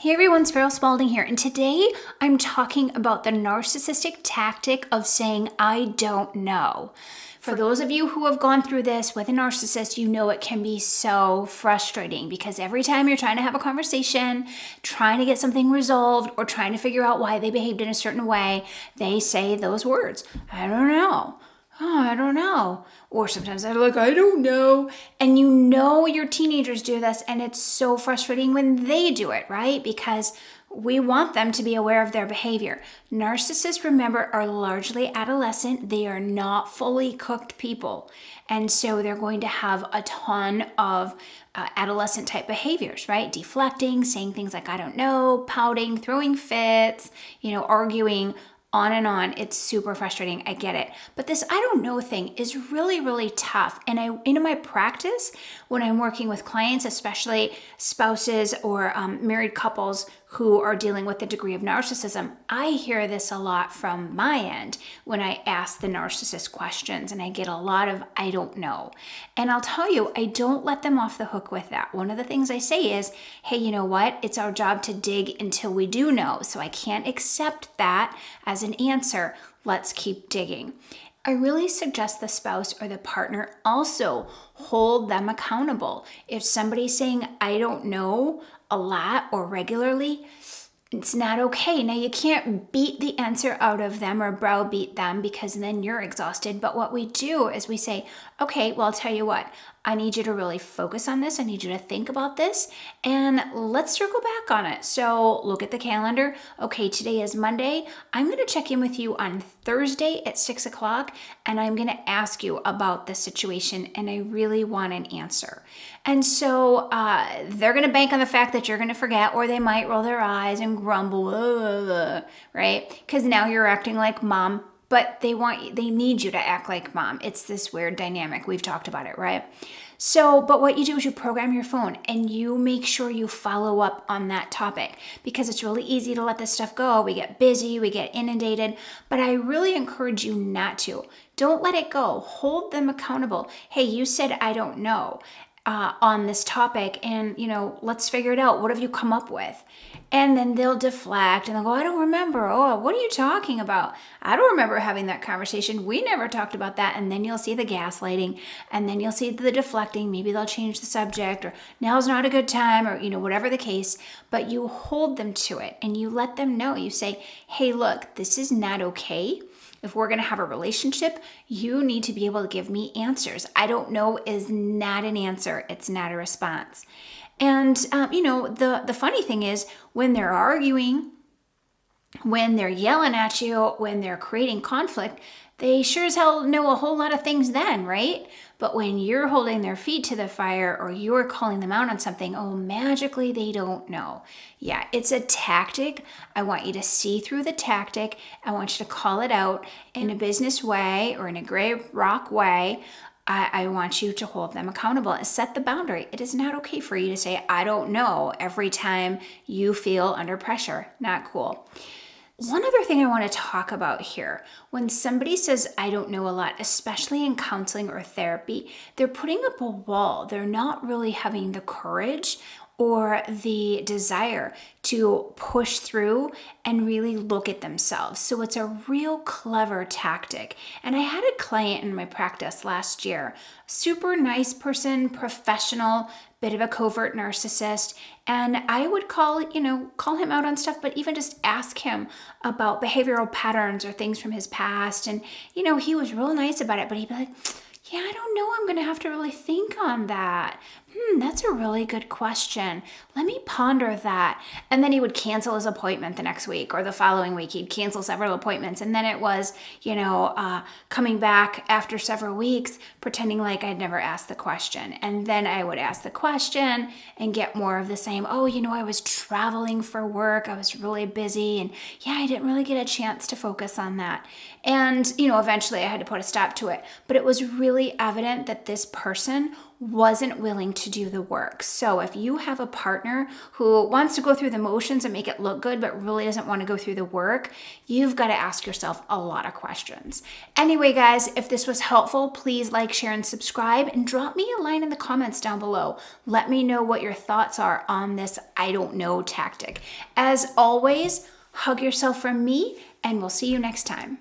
Hey everyone, Sparrow Spalding here, and today I'm talking about the narcissistic tactic of saying, I don't know. For those of you who have gone through this with a narcissist, you know it can be so frustrating because every time you're trying to have a conversation, trying to get something resolved, or trying to figure out why they behaved in a certain way, they say those words, I don't know. Oh, I don't know. Or sometimes they're like, I don't know. And you know your teenagers do this, and it's so frustrating when they do it, right? Because we want them to be aware of their behavior. Narcissists, remember, are largely adolescent. They are not fully cooked people. And so they're going to have a ton of adolescent type behaviors, right? Deflecting, saying things like, I don't know, pouting, throwing fits, arguing, on and on. It's super frustrating. I get it. But this I don't know thing is really, really tough. And in my practice, when I'm working with clients, especially spouses or married couples who are dealing with a degree of narcissism, I hear this a lot from my end when I ask the narcissist questions, and I get a lot of I don't know. And I'll tell you, I don't let them off the hook with that. One of the things I say is, hey, you know what? It's our job to dig until we do know. So I can't accept that as an answer. Let's keep digging. I really suggest the spouse or the partner also hold them accountable. If somebody's saying, I don't know, a lot or regularly, it's not okay. Now, you can't beat the answer out of them or browbeat them because then you're exhausted. But what we do is we say, okay, well, I'll tell you what, I need you to really focus on this. I need you to think about this, and let's circle back on it. So look at the calendar. Okay, today is Monday. I'm going to check in with you on Thursday at 6 o'clock, and I'm going to ask you about this situation, and I really want an answer. And so they're going to bank on the fact that you're going to forget, or they might roll their eyes and grumble, right? Because now you're acting like mom, but they need you to act like mom. It's this weird dynamic. We've talked about it, right? So, but what you do is you program your phone and you make sure you follow up on that topic, because it's really easy to let this stuff go. We get busy, we get inundated, but I really encourage you not to. Don't let it go. Hold them accountable. Hey, you said I don't know on this topic, and let's figure it out. What have you come up with? And then they'll deflect and they'll go, I don't remember. Oh, what are you talking about? I don't remember having that conversation. We never talked about that. And then you'll see the gaslighting, and then you'll see the deflecting. Maybe they'll change the subject, or now's not a good time, or whatever the case. But you hold them to it and you let them know. You say, hey, look, this is not okay. If we're going to have a relationship, you need to be able to give me answers. I don't know is not an answer. It's not a response. And, the funny thing is, when they're arguing, when they're yelling at you, when they're creating conflict, they sure as hell know a whole lot of things then, right? But when you're holding their feet to the fire, or you're calling them out on something, magically they don't know. Yeah, it's a tactic. I want you to see through the tactic. I want you to call it out in a business way or in a gray rock way. I want you to hold them accountable and set the boundary. It is not okay for you to say, I don't know, every time you feel under pressure. Not cool. One other thing I want to talk about here, when somebody says, I don't know a lot, especially in counseling or therapy, they're putting up a wall. They're not really having the courage or the desire to push through and really look at themselves. So it's a real clever tactic. And I had a client in my practice last year, super nice person, professional, bit of a covert narcissist. And I would call him out on stuff, but even just ask him about behavioral patterns or things from his past. And, he was real nice about it, but he'd be like, yeah, I don't know. I'm going to have to really think on that. That's a really good question. Let me ponder that. And then he would cancel his appointment the next week, or the following week. He'd cancel several appointments. And then it was, coming back after several weeks, pretending like I'd never asked the question. And then I would ask the question and get more of the same. Oh, I was traveling for work. I was really busy. And yeah, I didn't really get a chance to focus on that. And, eventually I had to put a stop to it. But it was really evident that this person wasn't willing to do the work. So if you have a partner who wants to go through the motions and make it look good, but really doesn't want to go through the work, you've got to ask yourself a lot of questions. Anyway, guys, if this was helpful, please like, share, and subscribe, and drop me a line in the comments down below. Let me know what your thoughts are on this I don't know tactic. As always, hug yourself from me, and we'll see you next time.